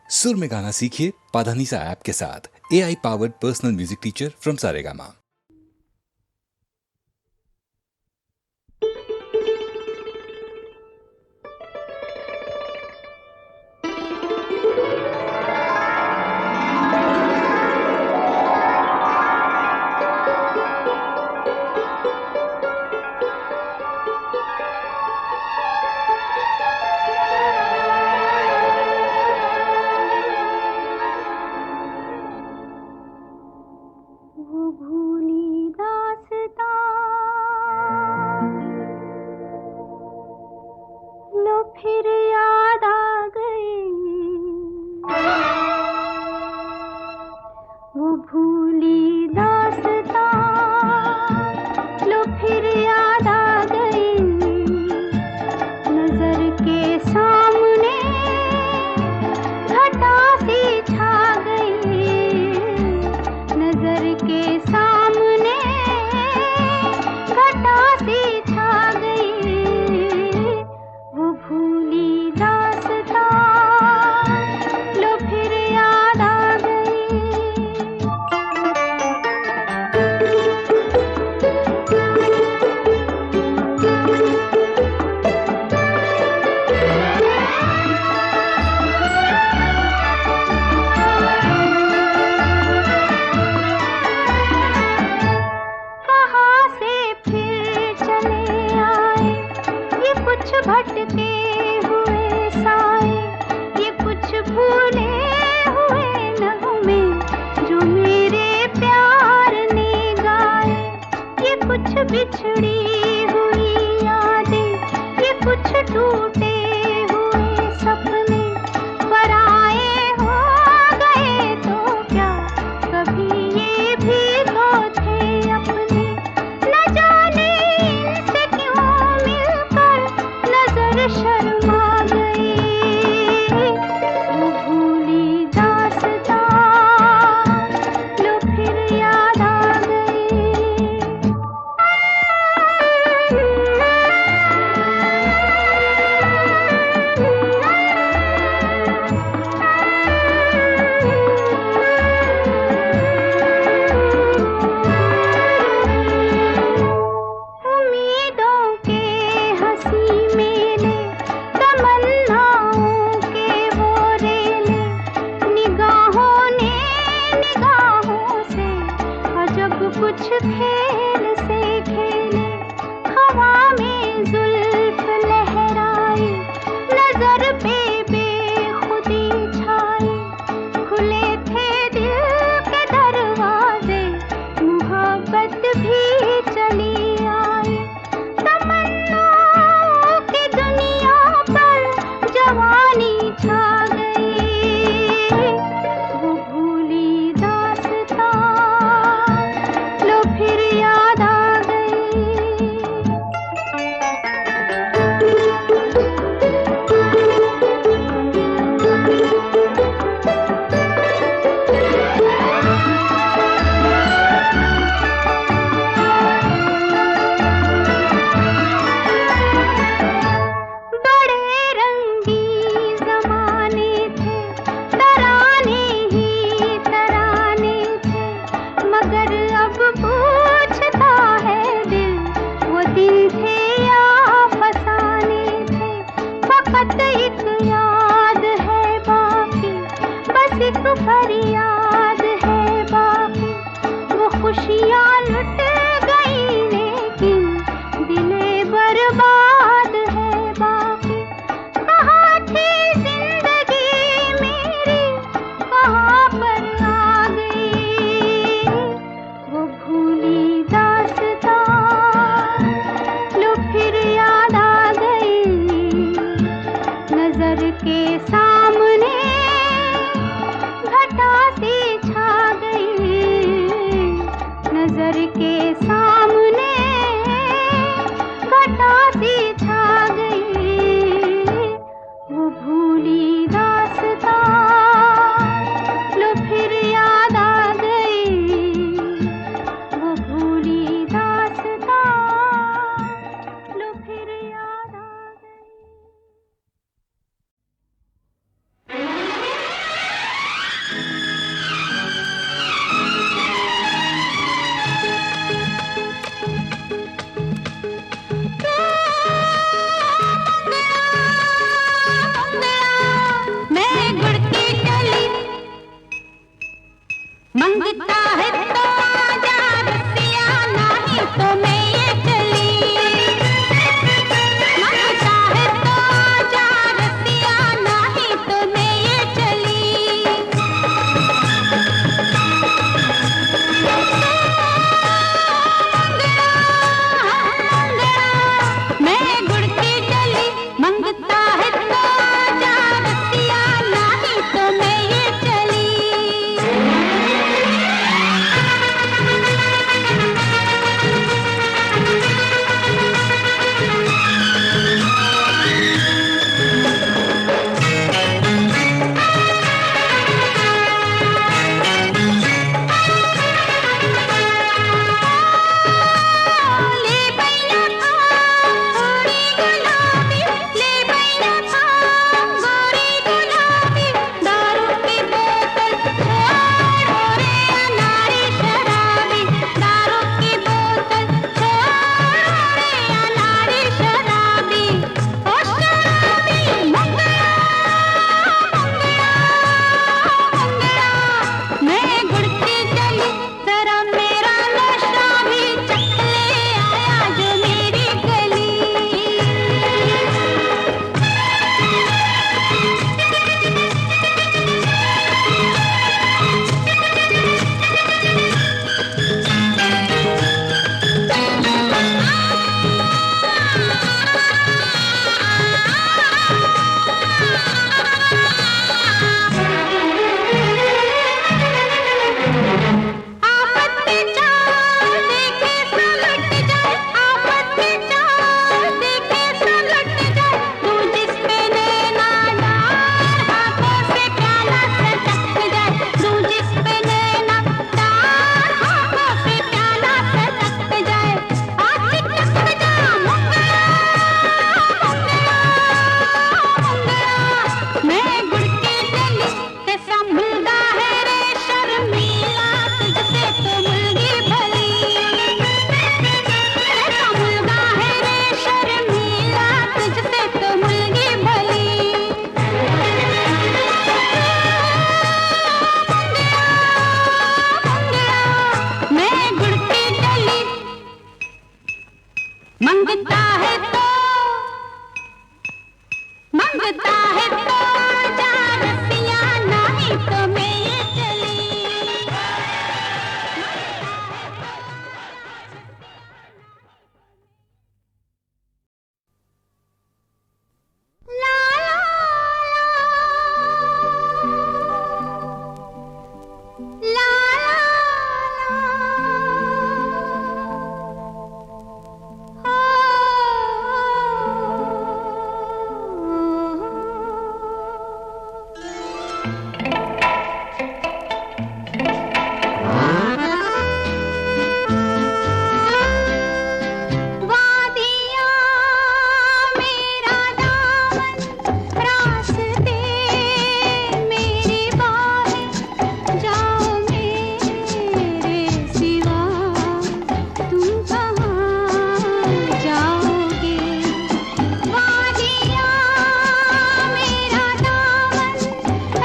सुर में गाना सीखिए पाधानीसा ऐप के साथ। AI powered personal music teacher from Saregama. फिर याद आ गई वो भूली दास्तां, लो फिर याद आ गई। नजर के सामने घटा सी छा गई, नजर के सामने घटा सी छा गई। वो भूली दास्तां, लो फिर याद आ गई। कहाँ से फिर चले आए ये कुछ भटके हुए साए, ये कुछ भूले हुए नगमे जो मेरे प्यार ने गाए। ये कुछ बिछड़ी हुई यादें, ये कुछ टूटे हुए सपने। पराए हो गए तो क्या, कभी ये भी तो थे अपने। न जाने इनसे क्यों मिलकर नजर शर्मा गई। वो भूली दास्तां, लो फिर याद आ गई। उम्मीदों के हंसी मेले, तमन्नाओं के वो रेले, निगाहों ने निगाहों से अजब कुछ खेल से खेले। हवा में जुल्फ लहराई, नजर पे बेखुदी छाई। खुले थे दिल के दरवाजे, मोहब्बत भी चली आई। तमन्नाओं की दुनिया पर जवानी छा गई। वो भूली दास्तां, लो फिर याद आ गई। बड़े रंगी ज़माने थे, तराने ही तराने थे। मगर अब पूछता है दिल, वो दिन थे या फसाने थे। फकत एक याद है बाकी, बस एक फरियाद है बाकी। वो खुशियाँ लुट गई लेकिन दिले बर्बाद है बाकी। कहाँ थी जिंदगी मेरी, कहाँ पर आ गई। वो भूली दास्तां, लो फिर याद आ गई। नजर के सामने घटा सी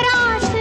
रास्ते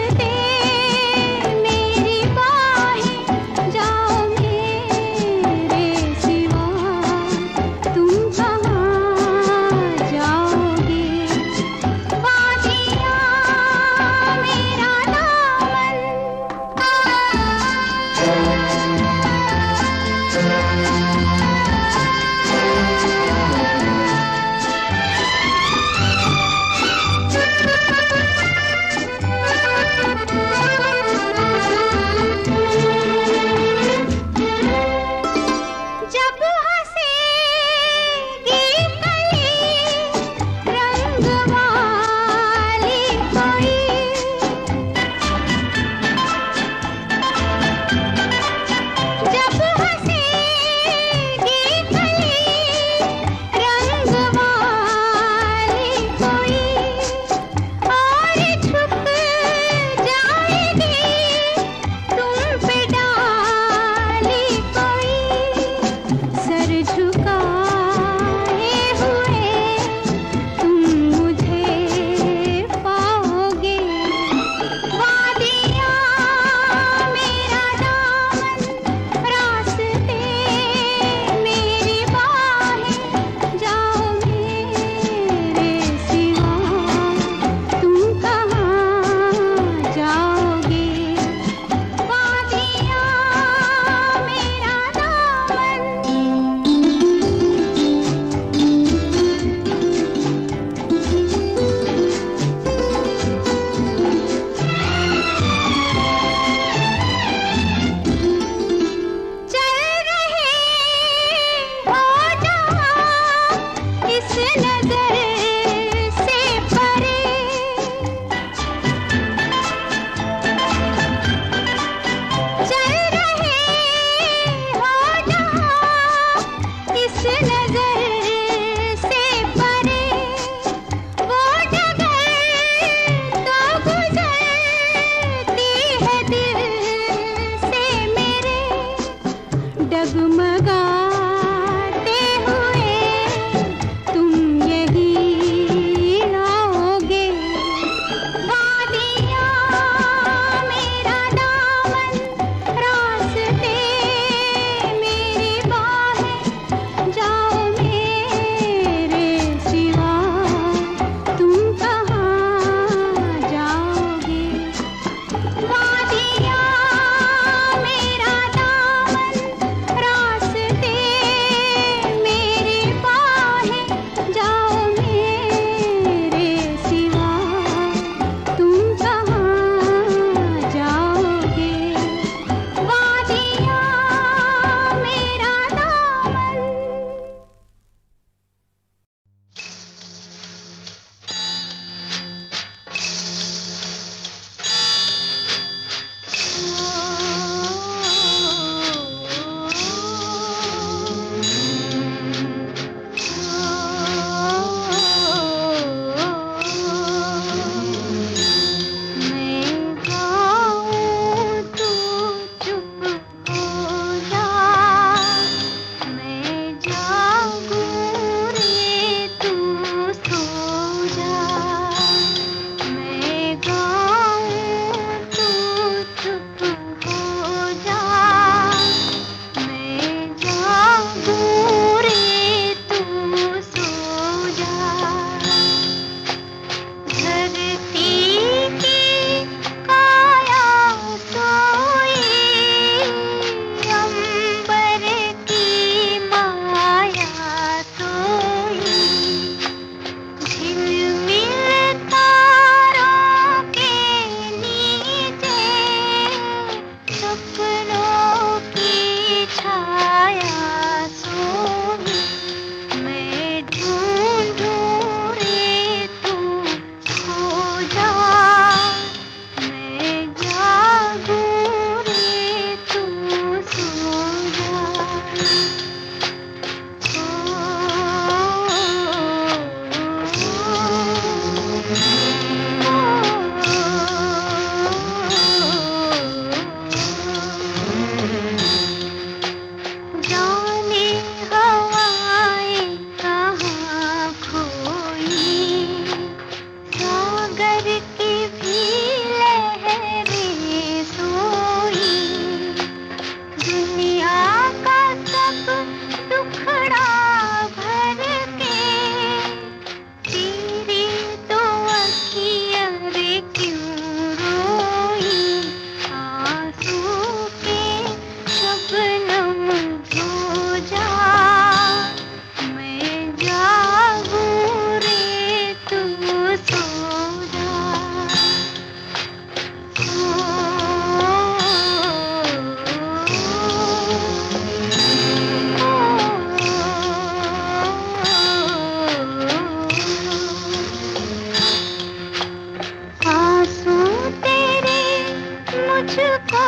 मुझको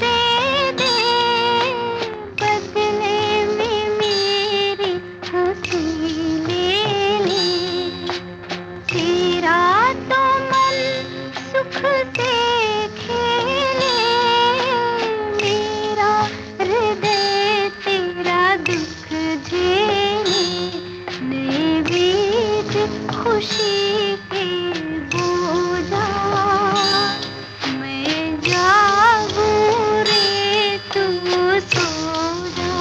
दे दे, बदले में मेरी खुशी ले ले। तेरा तो मन सुख से खेले, मेरा हृदय तेरा दुख झेले। नए बीज खुशी के बोझा, मैं जागूं रे तू सो जा।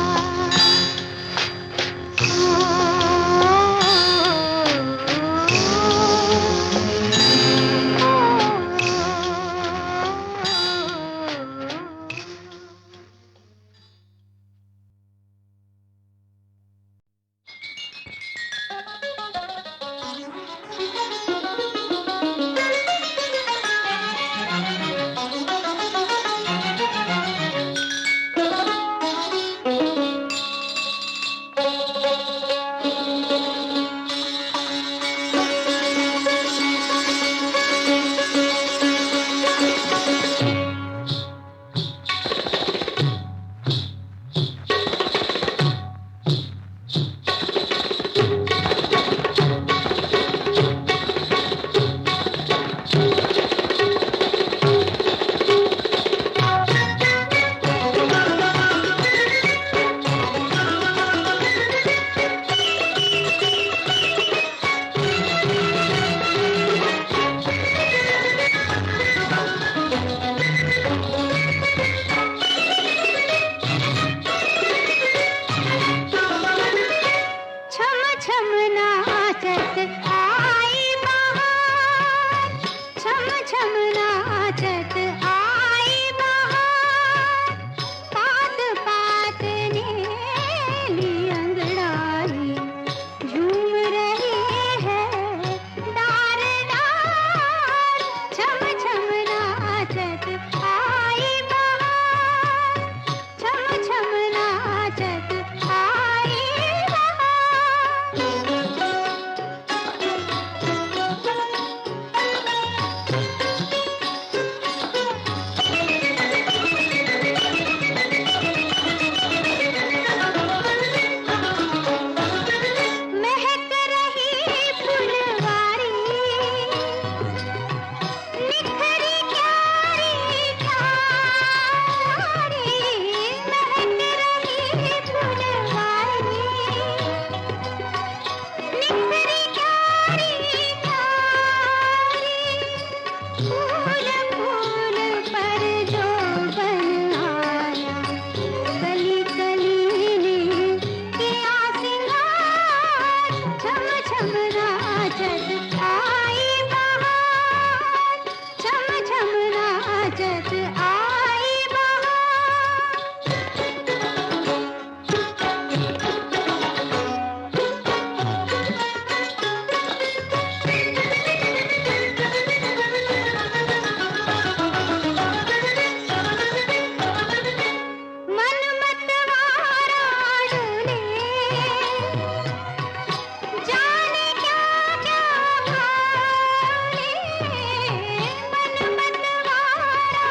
छम छम नाचत आई बहार, छम छम नाचत आई बहार। पात पात नीली अंगड़ाई झूम रही है डार डार। छम छम नाचत आई बहार, छम छम नाचत आई बहार। महक रही फुलवारी, निखरी क्यारी क्यारी। महक रही फुलवारी, निखरी क्यारी क्यारी। फूल फूल पर जो बन आया, कली कली ने किया सिंगार। छम छम नाचत आई बहार, छम छम नाचत आई मन मतवारा डोले, जाने क्या क्या भाले। मन मतवारा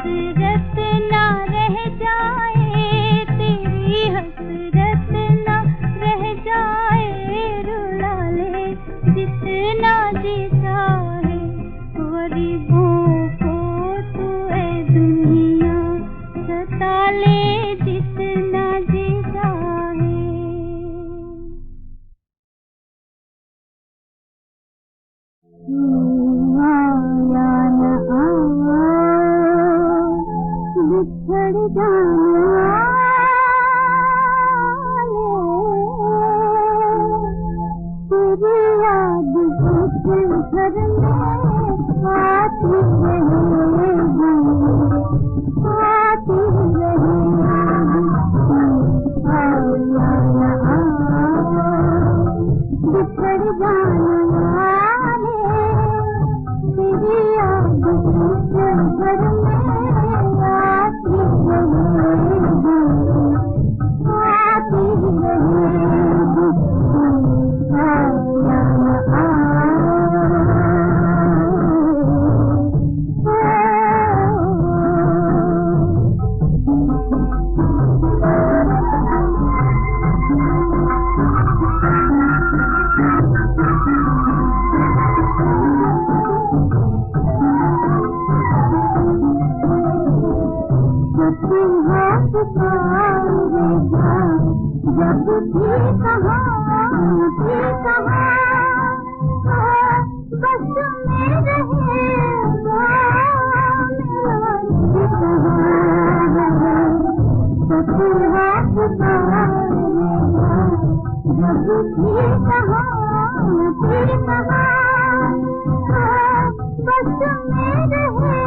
हसरत ना रह जाए, तेरी हसरत ना रह जाए, रुला ले जितना जी चाहे, गरीबों को तू है दुनिया, सता ले जितना जी चाहे। आया न आया, बिछड़ जाने वाले, तेरी याद जिस घर में आती रहेगी, आती रहेगी। आया न आया, बिछड़ जाने वाले, तेरी याद जिस घर में आती रहेगी, आती रहेगी। आया न आया। जब भी कहाँ बस में रहेगा मेरा जी कहाँ, सखी हाथ पुकारेगा, जब भी कहाँ बस में रहेगा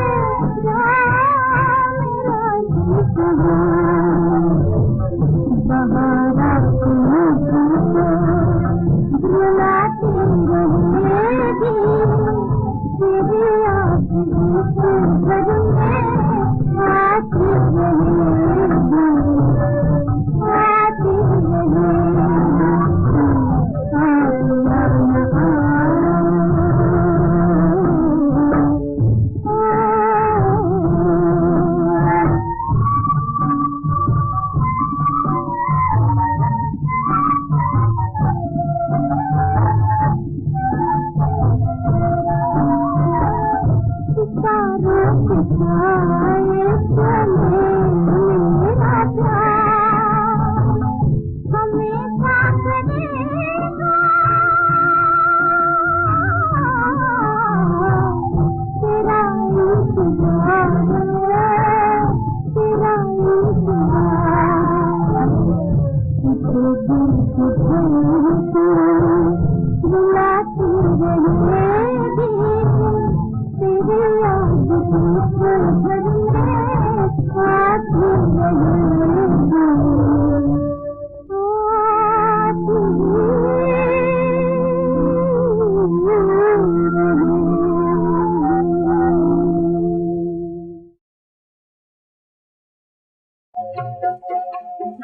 मेरा जी कहाँ। बहारा रुलाती रहेगी, तेरी याद जिस घर में आती रहेगी, आती रहेगी। आया न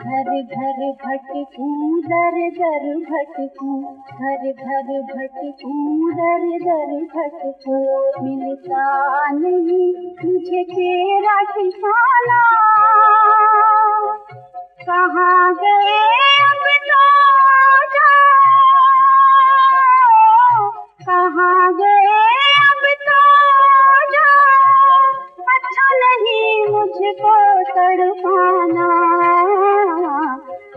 घर घर भटकूं दर दर भटकूं, घर घर भटकूं दर दर भटकूं, मिलता नहीं मुझे तेरा ठिकाना, कहाँ गए अब तो जाओ, कहाँ गए अब तो जाओ, अच्छा नहीं मुझको तड़पाना,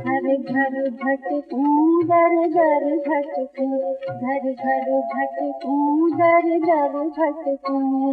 घर घर भटकूं दर दर भटकूं, घर घर भटकूं दर दर भटकूं।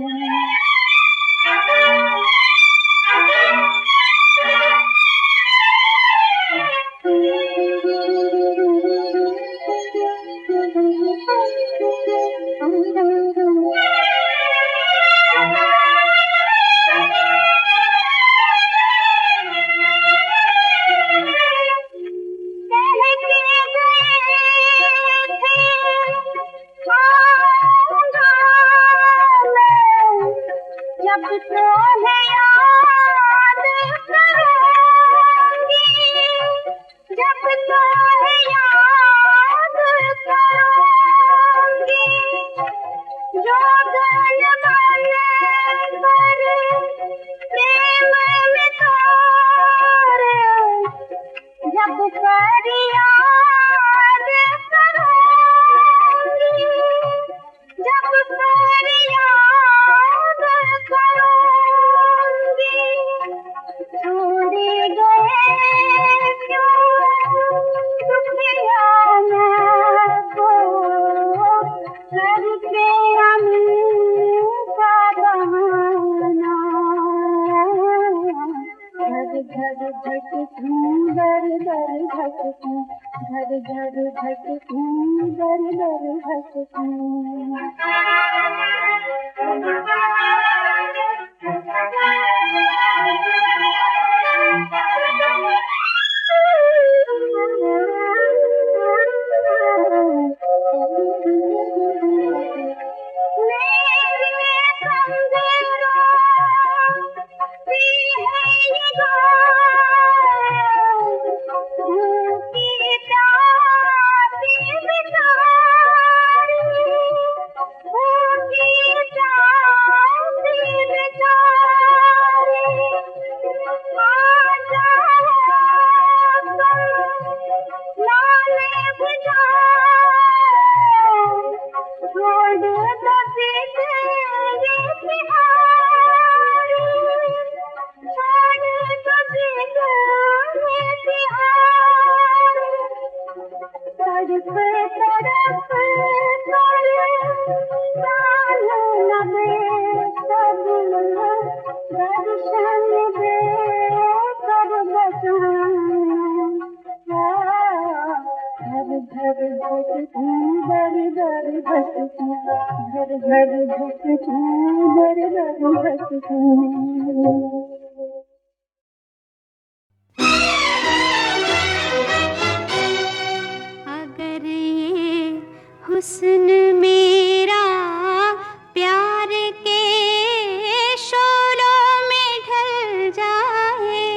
जब तुम्हें याद करूंगी, जब तुम्हें याद करूंगी, जो गन बन कर घर भटकूं दर दर भटकूं घर घर भटकूं दर दर भटकूं अगर ये हुस्न मेरा प्यार के शोलों में ढल जाए,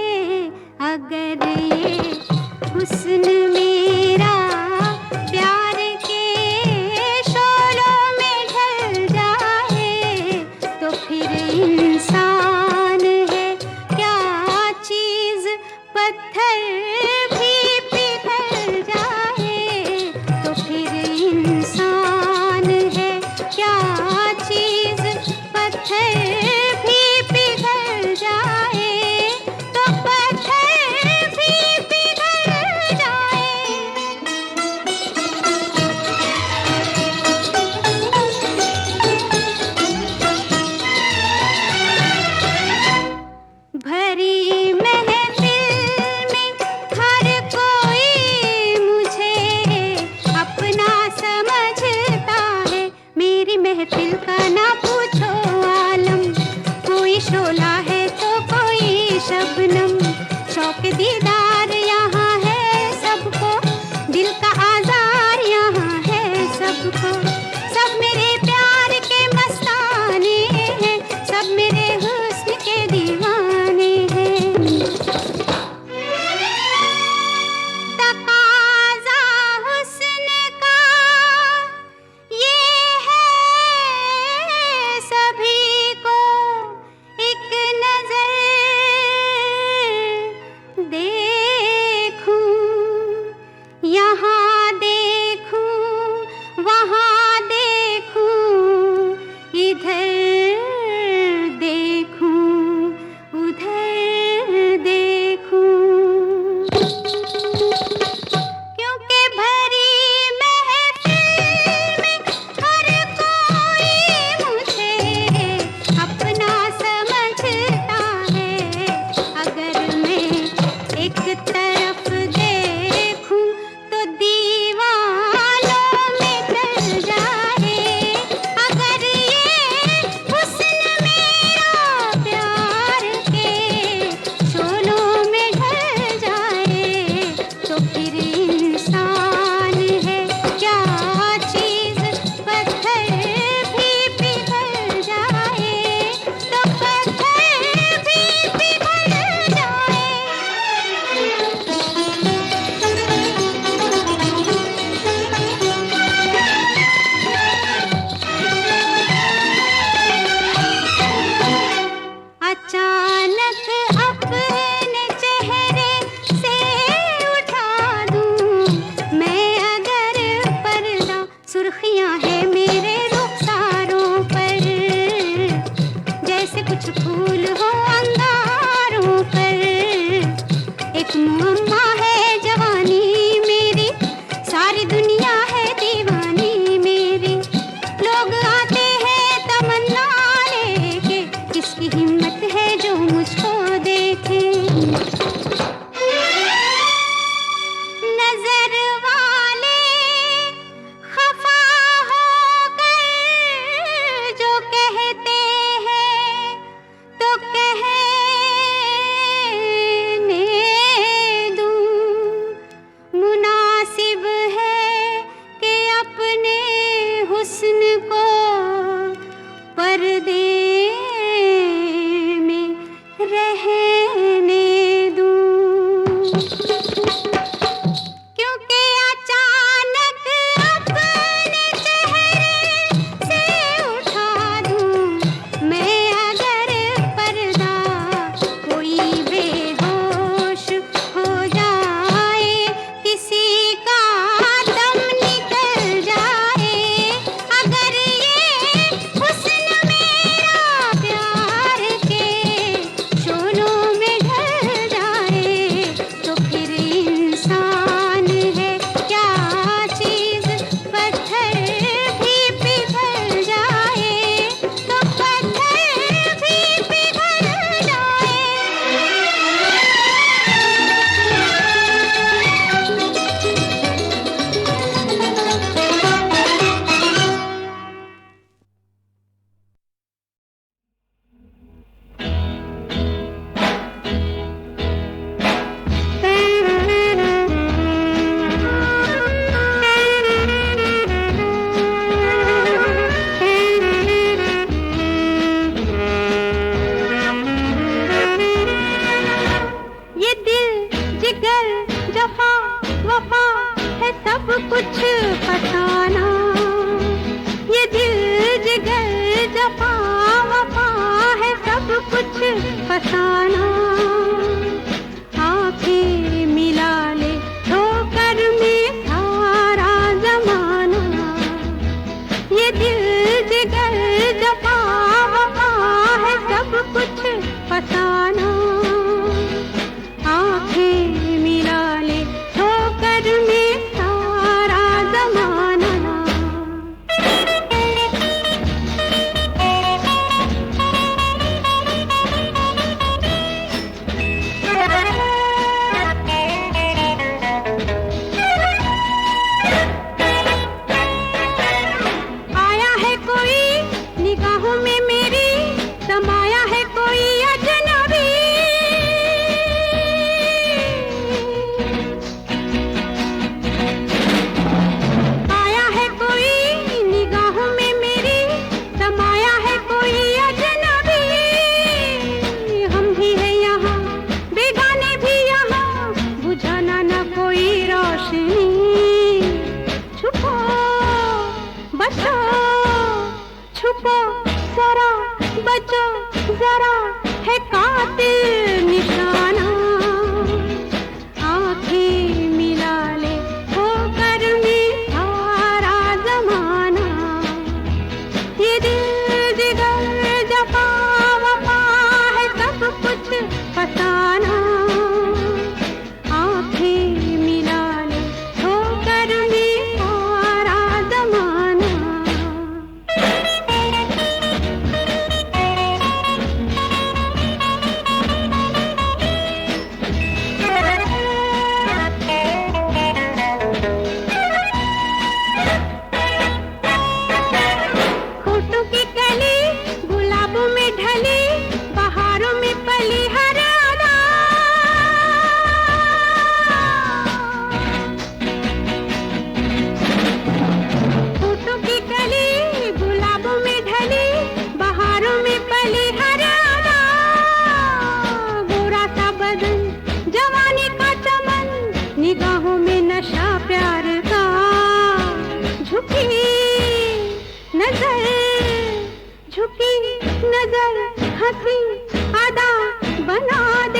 अगर ये हुस्न मेरा प्यार के शोलों में ढल जाए, तो फिर इंसान है क्या चीज़, पत्थर भी पिघल जाए, तो फिर इंसान है क्या चीज़, पत्थर भी पिघल जाए, तो पत्थर भी पिघल जाए। भरी महफिल में हर कोई मुझे अपना समझता है, मेरी महफिल का ना पूछो आलम, कोई शोला है तो कोई शबनम, शौक दीदार यहाँ है सबको, दिल का आज़ार यहाँ है सबको, सब मेरे प्यार के मस्ताने हैं, सब मेरे हुस्न के दीवाने हैं। तकाज़ा हुस्न का ये है सभी को एक नजर दे फसाना, आंखें मिला ले ठोकर में सारा जमाना, ये दिल जिगर जफा वफा है सब कुछ फसाना, आंखें मिला ले ठोकर में सारा जमाना। आया है कोई निगाहों में मेरी, समाया है कोई अजनबी, आया है कोई निगाहों में मेरी, समाया है कोई अजनबी, हम भी है यहाँ बेगाने भी यहाँ, बुझाना न कोई रोशनी, छुपो बचो छुपो जरा, बचो जरा है कातिल निशाना, आंखें मिला ले ठोकर में सारा जमाना, ये दिल जिगर जफा वफा है सब कुछ फसाना, आंखें मिला ले ठोकर में सारा जमाना। होठों की कली गुलाबों में ढली, बहारों में पली हर अदा, होठों की कली गुलाबों में ढली, बहारों में पली हर अदा, गोरा सा बदन जवानी का चमन, निगाहों में नशा प्यार का, झुकी नजर हंसी अदा बना दे